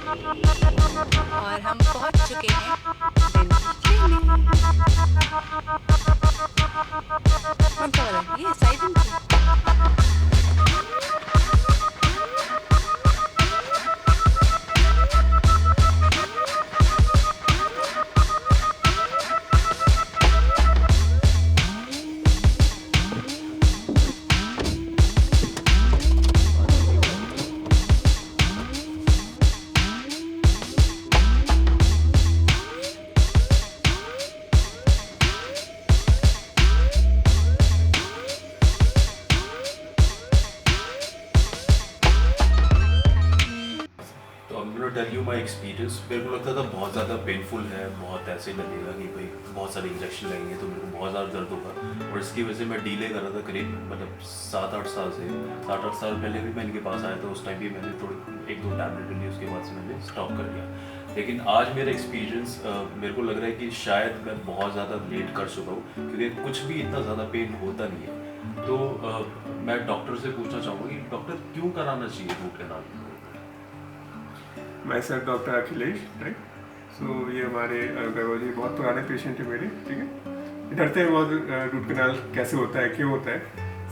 और हम पहुंच चुके हैं डेंटिस्ट्री में। कौन सा वाला? ये साइड की। तो I'm gonna tell you my experience। मेरे को लगता था बहुत ज़्यादा पेनफुल है, बहुत ऐसे लगेगा कि भाई बहुत सारे इंजेक्शन लगेंगे तो मेरे को बहुत ज़्यादा दर्द होगा, और इसकी वजह से मैं डिले कर रहा था करीब मतलब 7-8 साल से। 7-8 साल पहले भी मैं इनके पास आया था, उस टाइम भी मैंने थोड़ी 1-2 टैबलेट ली, उसके बाद से मैंने स्टॉप कर दिया। लेकिन आज मेरा एक्सपीरियंस मेरे को लग रहा है कि शायद मैं बहुत ज़्यादा लेट कर चुका हूँ, क्योंकि कुछ भी इतना ज़्यादा पेन होता नहीं है। तो मैं डॉक्टर से पूछना चाहूँगा कि डॉक्टर क्यों कराना चाहिए रूट कैनाल? मैं सर डॉक्टर अखिलेश, राइट। सो ये हमारे जी बहुत पुराने पेशेंट है मेरे, ठीक है। डरते हैं बहुत रूट कनाल कैसे होता है, क्यों होता है।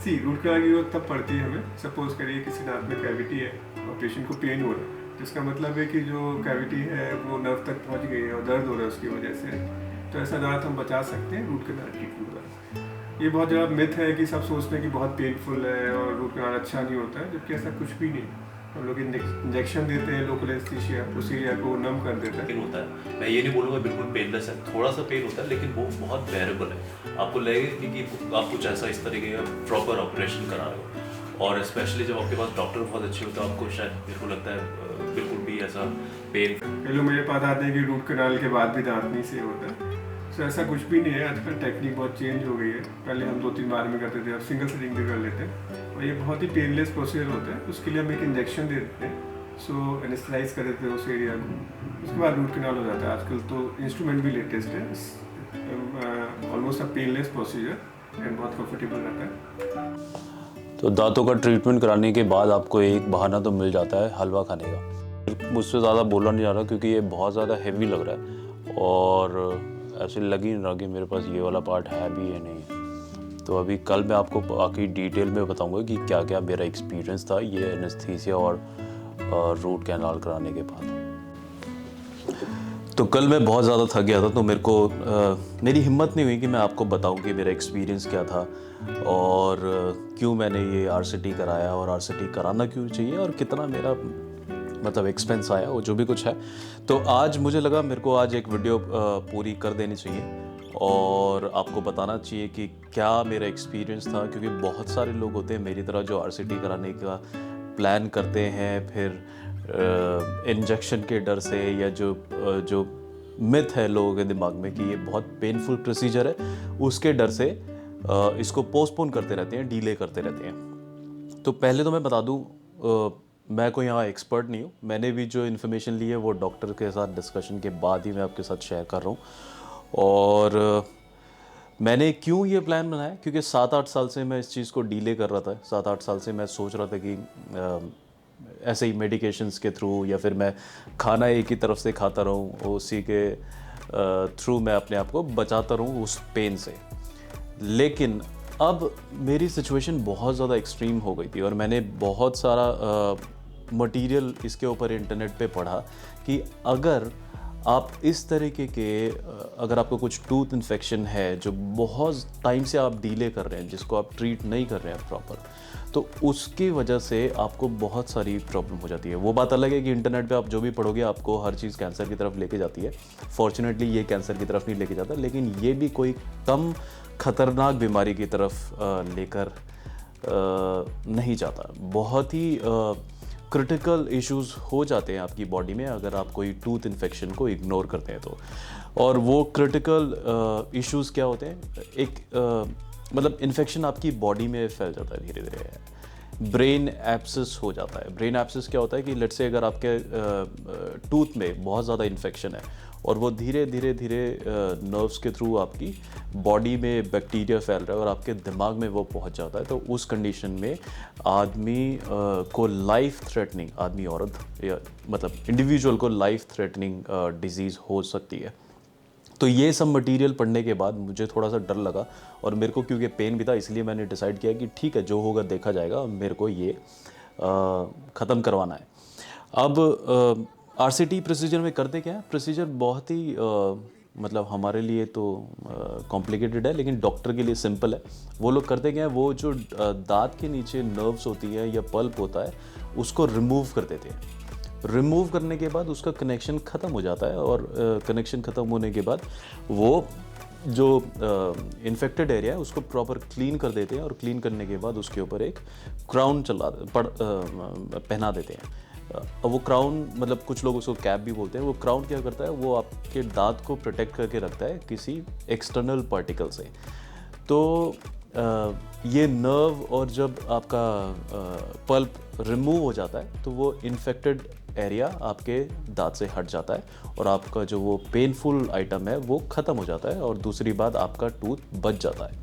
सी रूट कनाल की जरूरत तब पड़ती है हमें, सपोज करिए किसी दांत में कैविटी है और पेशेंट को पेन हो रहा है, जिसका मतलब है कि जो कैविटी है वो नर्व तक पहुंच गई है और दर्द हो रहा है उसकी वजह से। तो ऐसा दांत हम बचा सकते हैं रूट कनाल ट्रीटमेंट द्वारा। ये बहुत ज़्यादा मिथ है कि सब सोचते हैं कि बहुत पेनफुल है और रूट कनाल अच्छा नहीं होता है, जबकि ऐसा कुछ भी नहीं। हम लोग इंजेक्शन देते हैं, लोकल एनेस्थीसिया उस एरिया को नम कर देता है। पेन होता है, मैं ये नहीं बोलूँगा बिल्कुल पेनलेस है, थोड़ा सा पेन होता है, लेकिन वो बहुत बेरेबल है। आपको लगेगा कि आप कुछ ऐसा इस तरीके का प्रॉपर ऑपरेशन करा रहे हो, और स्पेशली जब आपके पास डॉक्टर बहुत अच्छे होते हैं, आपको शायद मेरे को लगता है बिल्कुल भी ऐसा पेन। कई लोग मेरे पास आते हैं कि रूट कनाल के बाद भी दांत नहीं सही होता है। सो ऐसा कुछ भी नहीं है। आजकल टेक्निक बहुत चेंज हो गई है। पहले हम 2-3 बार में करते थे, अब सिंगल सिटिंग भी कर लेते हैं, और ये बहुत ही पेनलेस प्रोसीजर होता है। उसके लिए हम एक इंजेक्शन दे देते हैं, सो एनेस्थेसाइज कर देते हैं उस एरिया को, उसके बाद रूट कनाल हो जाता है। आजकल तो इंस्ट्रूमेंट भी लेटेस्ट है, almost a painless procedure and बहुत कंफर्टेबल रहता है। तो दांतों का ट्रीटमेंट कराने के बाद आपको एक बहाना तो मिल जाता है हलवा खाने का। मुझसे ज़्यादा बोला नहीं जा रहा क्योंकि ये बहुत ज़्यादा हेवी लग रहा है, और ऐसे लग ही नहीं रहा कि मेरे पास ये वाला पार्ट है भी या नहीं। तो अभी कल मैं आपको बाकी डिटेल में बताऊंगा कि क्या क्या मेरा एक्सपीरियंस था ये एनेस्थीसिया और रूट कैनाल कराने के बाद। तो कल मैं बहुत ज़्यादा थक गया था, तो मेरी हिम्मत नहीं हुई कि मैं आपको बताऊं कि मेरा एक्सपीरियंस क्या था, और क्यों मैंने ये आरसीटी कराया, और आरसीटी कराना क्यों चाहिए, और कितना मेरा मतलब एक्सपेंस आया, वो जो भी कुछ है। तो आज मुझे लगा मेरे को आज एक वीडियो पूरी कर देनी चाहिए और आपको बताना चाहिए कि क्या मेरा एक्सपीरियंस था, क्योंकि बहुत सारे लोग होते हैं मेरी तरह जो आरसीटी कराने का प्लान करते हैं, फिर इंजेक्शन के डर से, या जो मिथ है लोगों के दिमाग में कि ये बहुत पेनफुल प्रोसीजर है, उसके डर से इसको पोस्टपोन करते रहते हैं, डिले करते रहते हैं। तो पहले तो मैं बता दूं, मैं कोई यहाँ एक्सपर्ट नहीं हूँ। मैंने भी जो इन्फॉर्मेशन ली है वो डॉक्टर के साथ डिस्कशन के बाद ही मैं आपके साथ शेयर कर रहा हूँ। और मैंने क्यों ये प्लान बनाया, क्योंकि 7-8 साल से मैं इस चीज़ को डिले कर रहा था। 7-8 साल से मैं सोच रहा था कि ऐसे ही मेडिकेशंस के थ्रू, या फिर मैं खाना एक ही तरफ से खाता रहूँ, उसी के थ्रू मैं अपने आप को बचाता रहूँ उस पेन से। लेकिन अब मेरी सिचुएशन बहुत ज़्यादा एक्सट्रीम हो गई थी, और मैंने बहुत सारा मटेरियल इसके ऊपर इंटरनेट पे पढ़ा कि अगर आप इस तरीके के अगर आपको कुछ टूथ इन्फेक्शन है जो बहुत टाइम से आप डीले कर रहे हैं, जिसको आप ट्रीट नहीं कर रहे हैं प्रॉपर, तो उसकी वजह से आपको बहुत सारी प्रॉब्लम हो जाती है। वो बात अलग है कि इंटरनेट पे आप जो भी पढ़ोगे आपको हर चीज़ कैंसर की तरफ लेके जाती है। फॉर्चुनेटली ये कैंसर की तरफ नहीं लेके जाता, लेकिन ये भी कोई कम खतरनाक बीमारी की तरफ लेकर नहीं जाता। बहुत ही क्रिटिकल इश्यूज हो जाते हैं आपकी बॉडी में अगर आप कोई टूथ इन्फेक्शन को इग्नोर करते हैं तो। और वो क्रिटिकल इश्यूज क्या होते हैं, एक मतलब इन्फेक्शन आपकी बॉडी में फैल जाता है धीरे धीरे। ब्रेन एब्सेस हो जाता है। ब्रेन एब्सेस क्या होता है कि लेट्स से अगर आपके टूथ में बहुत ज़्यादा इन्फेक्शन है और वो धीरे धीरे धीरे नर्व्स के थ्रू आपकी बॉडी में बैक्टीरिया फैल रहा है और आपके दिमाग में वो पहुंच जाता है। तो उस कंडीशन में आदमी को लाइफ थ्रेटनिंग, आदमी औरत या मतलब इंडिविजुअल को लाइफ थ्रेटनिंग डिजीज़ हो सकती है। तो ये सब मटेरियल पढ़ने के बाद मुझे थोड़ा सा डर लगा और मेरे को क्योंकि पेन भी था, इसलिए मैंने डिसाइड किया कि ठीक है, जो होगा देखा जाएगा, मेरे को ये ख़त्म करवाना है। अब RCT प्रोसीजर में करते क्या है, प्रोसीजर बहुत ही मतलब हमारे लिए तो कॉम्प्लिकेटेड है, लेकिन डॉक्टर के लिए सिंपल है। वो लोग करते क्या है, वो जो दांत के नीचे नर्व्स होती है या पल्प होता है, उसको रिमूव कर देते हैं। रिमूव करने के बाद उसका कनेक्शन ख़त्म हो जाता है और कनेक्शन ख़त्म होने के बाद वो जो इन्फेक्टेड एरिया है उसको प्रॉपर क्लीन कर देते हैं और क्लीन करने के बाद उसके ऊपर एक क्राउन पहना देते हैं। अब वो क्राउन मतलब कुछ लोग उसको कैप भी बोलते हैं। वो क्राउन क्या करता है, वो आपके दांत को प्रोटेक्ट करके रखता है किसी एक्सटर्नल पार्टिकल से। तो ये नर्व और जब आपका पल्प रिमूव हो जाता है तो वो इन्फेक्टेड एरिया आपके दांत से हट जाता है और आपका जो वो पेनफुल आइटम है वो ख़त्म हो जाता है और दूसरी बात आपका टूथ बच जाता है।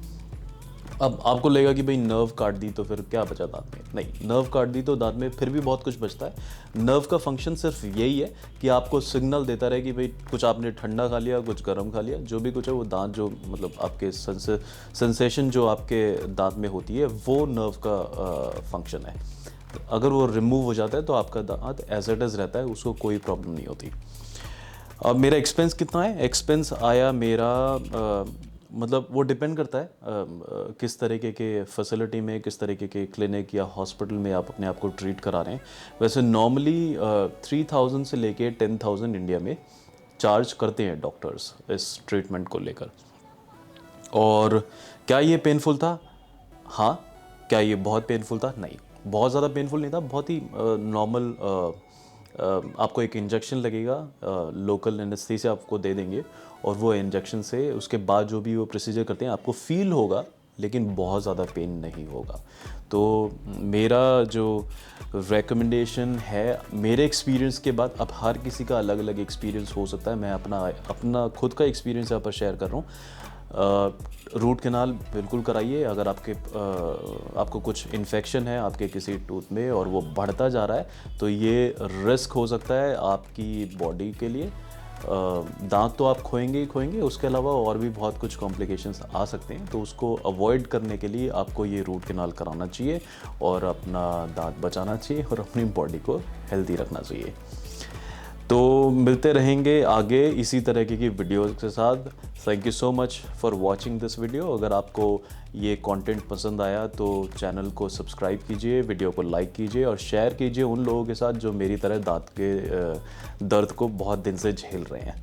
अब आपको लगेगा कि भाई नर्व काट दी तो फिर क्या बचा दांत में? नहीं, नर्व काट दी तो दांत में फिर भी बहुत कुछ बचता है। नर्व का फंक्शन सिर्फ यही है कि आपको सिग्नल देता रहे कि भाई कुछ आपने ठंडा खा लिया, कुछ गर्म खा लिया, जो भी कुछ है वो दांत जो मतलब आपके सेंसेशन जो आपके दांत में होती है वो नर्व का फंक्शन है। अगर वो रिमूव हो जाता है तो आपका दांत एज इट इज़ रहता है, उसको कोई प्रॉब्लम नहीं होती। अब मेरा एक्सपेंस कितना है? एक्सपेंस आया मेरा मतलब वो डिपेंड करता है किस तरीके के फैसिलिटी में, किस तरीके के क्लिनिक या हॉस्पिटल में आप अपने आप को ट्रीट करा रहे हैं। वैसे नॉर्मली 3000 से लेके 10,000 इंडिया में चार्ज करते हैं डॉक्टर्स इस ट्रीटमेंट को लेकर। और क्या ये पेनफुल था? हाँ। क्या ये बहुत पेनफुल था? नहीं, बहुत ज़्यादा पेनफुल नहीं था, बहुत ही नॉर्मल। आपको एक इंजेक्शन लगेगा, लोकल एनेस्थीसिया आपको दे देंगे और वो इंजेक्शन से उसके बाद जो भी वो प्रोसीजर करते हैं आपको फील होगा, लेकिन बहुत ज़्यादा पेन नहीं होगा। तो मेरा जो रेकमेंडेशन है मेरे एक्सपीरियंस के बाद, अब हर किसी का अलग अलग एक्सपीरियंस हो सकता है, मैं अपना खुद का एक्सपीरियंस यहाँ पर शेयर कर रहा हूँ। रूट कैनाल बिल्कुल कराइए। अगर आपको कुछ इन्फेक्शन है आपके किसी टूथ में और वो बढ़ता जा रहा है तो ये रिस्क हो सकता है आपकी बॉडी के लिए। दांत तो आप खोएंगे ही खोएंगे, उसके अलावा और भी बहुत कुछ कॉम्प्लिकेशंस आ सकते हैं। तो उसको अवॉइड करने के लिए आपको ये रूट कैनाल कराना चाहिए और अपना दांत बचाना चाहिए और अपनी बॉडी को हेल्दी रखना चाहिए। तो मिलते रहेंगे आगे इसी तरह की वीडियोज़ के साथ। Thank you so much for watching this video. अगर आपको ये कंटेंट पसंद आया तो चैनल को सब्सक्राइब कीजिए, वीडियो को लाइक कीजिए और शेयर कीजिए उन लोगों के साथ जो मेरी तरह दांत के दर्द को बहुत दिन से झेल रहे हैं।